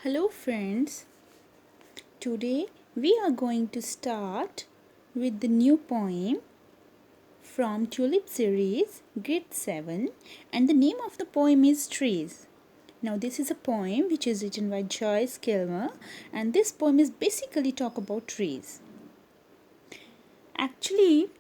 Hello friends, today we are going to start with the new poem from Tulip series, grade 7, and the name of the poem is Trees. Now this is a poem which is written by Joyce Kilmer, and this poem is basically talk about trees. Actually,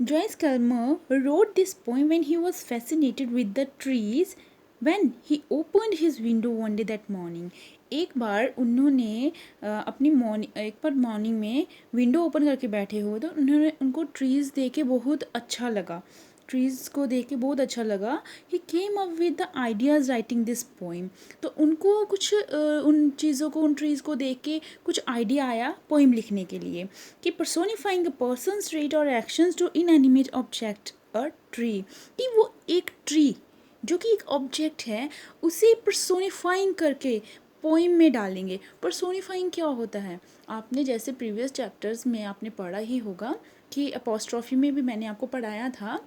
Joyce Kilmer wrote this poem when he was fascinated with the trees when he opened his window one day that morning. एक बार उन्होंने एक बार morning में window open करके बैठे हुए तो उनको trees देख के बहुत अच्छा लगा. ट्रीज़ को देख के बहुत अच्छा लगा. He came up with the ideas writing this poem. तो उनको कुछ उन चीज़ों को, उन ट्रीज़ को देख के कुछ आइडिया आया पोइम लिखने के लिए कि पर्सोनिफाइंग अ पर्सन ट्रेट और actions to inanimate object a tree. कि वो एक ट्री जो कि एक ऑब्जेक्ट है उसे पर्सोनिफाइंग करके पोइम में डालेंगे. पर्सोनिफाइंग क्या होता है? आपने जैसे प्रीवियस चैप्टर्स में आपने पढ़ा ही होगा कि अपोस्ट्रॉफी में भी मैंने आपको पढ़ाया था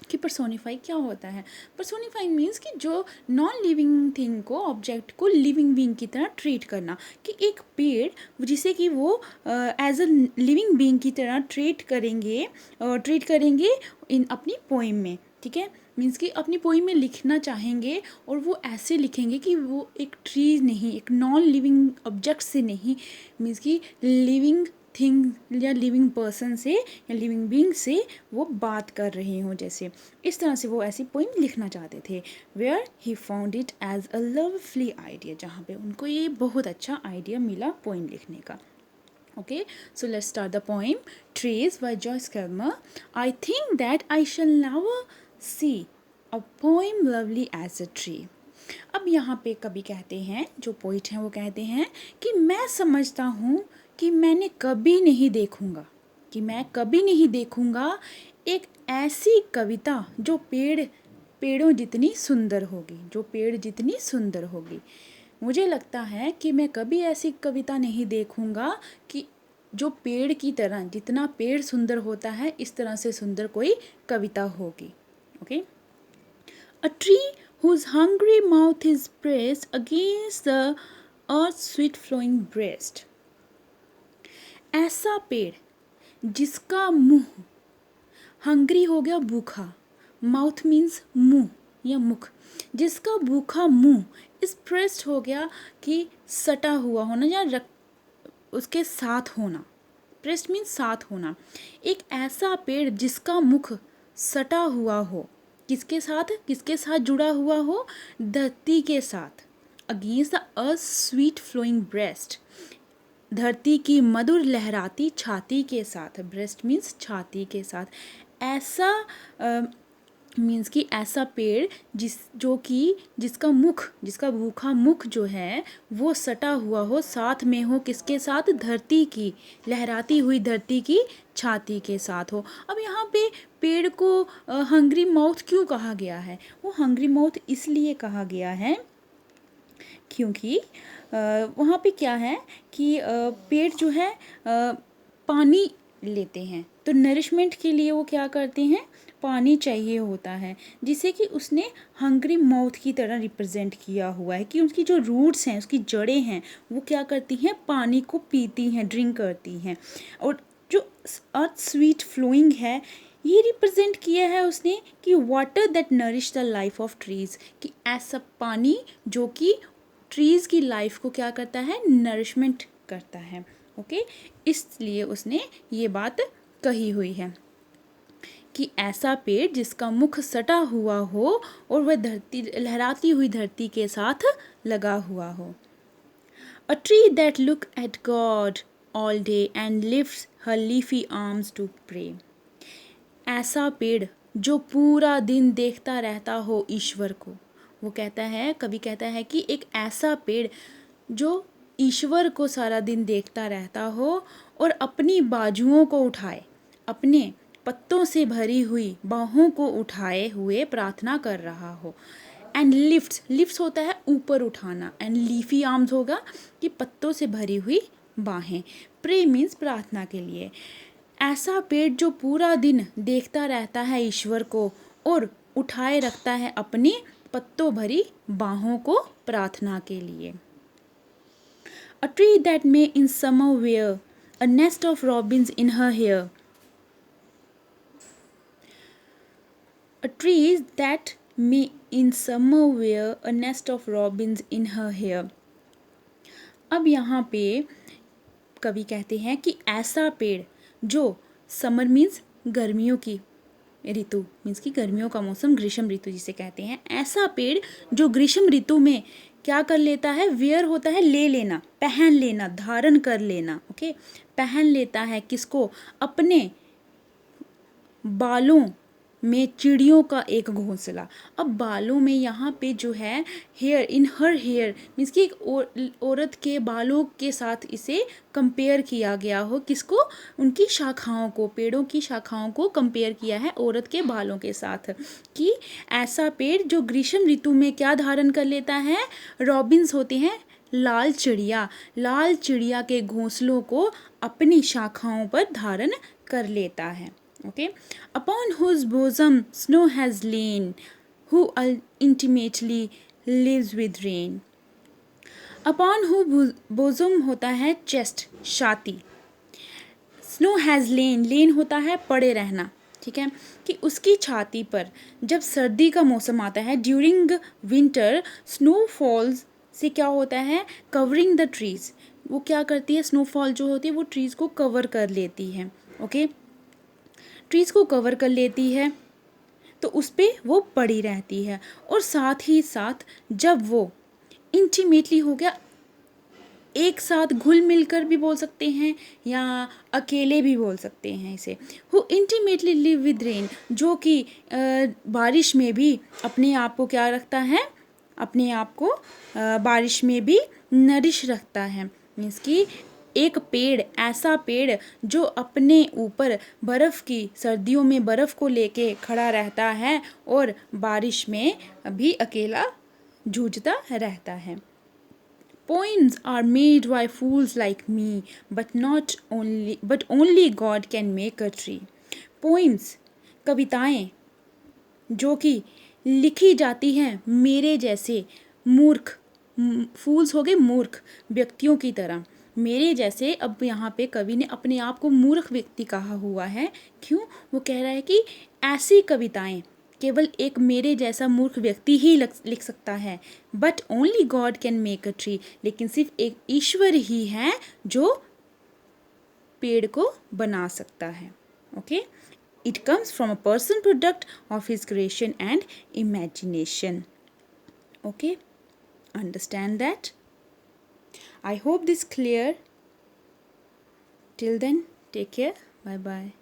कि पर्सोनिफाई क्या होता है. पर्सोनिफाइंग मीन्स कि जो नॉन लिविंग थिंग को, ऑब्जेक्ट को लिविंग बीइंग की तरह ट्रीट करना. कि एक पेड़ जिसे कि वो एज अ लिविंग बीइंग की तरह ट्रीट करेंगे इन अपनी पोइम में. ठीक है, मीन्स कि अपनी पोइम में लिखना चाहेंगे और वो ऐसे लिखेंगे कि वो एक ट्री नहीं, एक नॉन लिविंग ऑब्जेक्ट से नहीं, मीन्स कि लिविंग थिंग या लिविंग पर्सन से या लिविंग बीइंग से वो बात कर रहे हों. जैसे इस तरह से वो ऐसी पोइम लिखना चाहते थे. Where he found it as a lovely idea, जहाँ पे उनको ये बहुत अच्छा आइडिया मिला पोइम लिखने का. Okay, so let's start the poem. Trees by Joyce Kilmer. I think that I shall never see a poem lovely as a tree. अब यहाँ पे कवि कहते हैं, जो पोइट हैं वो कहते हैं कि मैं समझता हूँ कि मैं कभी नहीं देखूँगा एक ऐसी कविता जो पेड़ों जितनी सुंदर होगी. मुझे लगता है कि मैं कभी ऐसी कविता नहीं देखूँगा कि जो पेड़ की तरह, जितना पेड़ सुंदर होता है इस तरह से सुंदर कोई कविता होगी. Okay. A tree whose hungry mouth is pressed against the earth's sweet flowing breast. ऐसा पेड़ जिसका मुंह, हंग्री हो गया भूखा, माउथ मीन्स मुंह या मुख, जिसका भूखा मुंह इस प्रेस्ड हो गया कि सटा हुआ होना या उसके साथ होना. प्रेस्ड मीन्स साथ होना. एक ऐसा पेड़ जिसका मुख सटा हुआ हो, किसके साथ जुड़ा हुआ हो? धरती के साथ. Against the earth sweet flowing breast, धरती की मधुर लहराती छाती के साथ. ब्रेस्ट मीन्स छाती के साथ. ऐसा मीन्स कि ऐसा पेड़ जिसका भूखा मुख जो है वो सटा हुआ हो, साथ में हो किसके साथ? धरती की, लहराती हुई धरती की छाती के साथ हो. अब यहाँ पे पेड़ को हंग्री माउथ क्यों कहा गया है? वो हंग्री माउथ इसलिए कहा गया है क्योंकि वहाँ पे क्या है कि पेड़ जो है पानी लेते हैं, तो नरिशमेंट के लिए वो क्या करते हैं? पानी चाहिए होता है, जिसे कि उसने हंग्री माउथ की तरह रिप्रेजेंट किया हुआ है कि उसकी जो रूट्स हैं, उसकी जड़ें हैं, वो क्या करती हैं? पानी को पीती हैं, ड्रिंक करती हैं. और जो अर्थ स्वीट फ्लोइंग है, ये रिप्रेजेंट किया है उसने कि water that nourish the life of trees. कि ऐसा पानी जो कि ट्रीज़ की लाइफ को क्या करता है? नरिशमेंट करता है. ओके, इसलिए उसने ये बात कही हुई है कि ऐसा पेड़ जिसका मुख सटा हुआ हो और वह लहराती हुई धरती के साथ लगा हुआ हो. A tree that look at God all day and lifts her leafy arms to pray. ऐसा पेड़ जो पूरा दिन देखता रहता हो ईश्वर को. वो कहता है, कवि कहता है कि एक ऐसा पेड़ जो ईश्वर को सारा दिन देखता रहता हो और अपनी बाजुओं को उठाए, अपने पत्तों से भरी हुई बाहों को उठाए हुए प्रार्थना कर रहा हो. एंड लिफ्ट्स होता है ऊपर उठाना, एंड लीफी आर्म्स होगा कि पत्तों से भरी हुई बाहें. प्रे मीन्स प्रार्थना के लिए. ऐसा पेड़ जो पूरा दिन देखता रहता है ईश्वर को और उठाए रखता है अपनी पत्तों भरी बाहों को प्रार्थना के लिए. A tree that may in summer wear a nest of robins in her hair. A tree that may in summer wear a nest of robins in her hair. अब यहाँ पे कवि कहते हैं कि ऐसा पेड़ जो समर मीन्स गर्मियों की ऋतु मीन्स की गर्मियों का मौसम, ग्रीष्म ऋतु जिसे कहते हैं, ऐसा पेड़ जो ग्रीष्म ऋतु में क्या कर लेता है, वेयर होता है ले लेना, पहन लेना, धारण कर लेना, ओके, पहन लेता है किसको, अपने बालों में चिड़ियों का एक घोंसला। अब बालों में यहाँ पे जो है hair, in her here means कि एक औरत के बालों के साथ इसे कंपेयर किया गया हो, किसको, उनकी शाखाओं को, पेड़ों की शाखाओं को कंपेयर किया है औरत के बालों के साथ, कि ऐसा पेड़ जो ग्रीष्म ऋतु में क्या धारण कर लेता है, रॉबिन्स होते हैं लाल चिड़िया, लाल चिड़िया के घोंसलों को अपनी शाखाओं पर धारण कर लेता है। Okay, upon whose bosom snow has lain, who intimately lives with rain. Upon whose bosom होता है chest, छाती, snow has lain, lain होता है पड़े रहना, ठीक है, कि उसकी छाती पर जब सर्दी का मौसम आता है, ड्यूरिंग विंटर स्नो फॉल्स से क्या होता है, कवरिंग द ट्रीज, वो क्या करती है, स्नोफॉल जो होती है वो ट्रीज को कवर कर लेती है, ओके, ट्रीज को कवर कर लेती है, तो उस पर वो पड़ी रहती है। और साथ ही साथ जब वो इंटीमेटली हो गया, एक साथ घुल मिलकर भी बोल सकते हैं या अकेले भी बोल सकते हैं इसे, who intimately live with rain, जो कि बारिश में भी अपने आप को क्या रखता है, अपने आप को बारिश में भी नरिश रखता है, मीन्स कि एक पेड़, ऐसा पेड़ जो अपने ऊपर बर्फ़ की, सर्दियों में बर्फ़ को लेके खड़ा रहता है और बारिश में भी अकेला जूझता रहता है। Poems are made by fools like me, but only God can make a tree. Poems, कविताएं जो कि लिखी जाती हैं मेरे जैसे मूर्ख, फूल्स हो गए मूर्ख व्यक्तियों की तरह, मेरे जैसे, अब यहाँ पे कवि ने अपने आप को मूर्ख व्यक्ति कहा हुआ है, क्यों, वो कह रहा है कि ऐसी कविताएं केवल एक मेरे जैसा मूर्ख व्यक्ति ही लिख सकता है, but only God can make a tree, लेकिन सिर्फ एक ईश्वर ही है जो पेड़ को बना सकता है, okay, it comes from a person product of his creation and imagination, okay, understand that. I hope this clear. Till then, take care. Bye bye.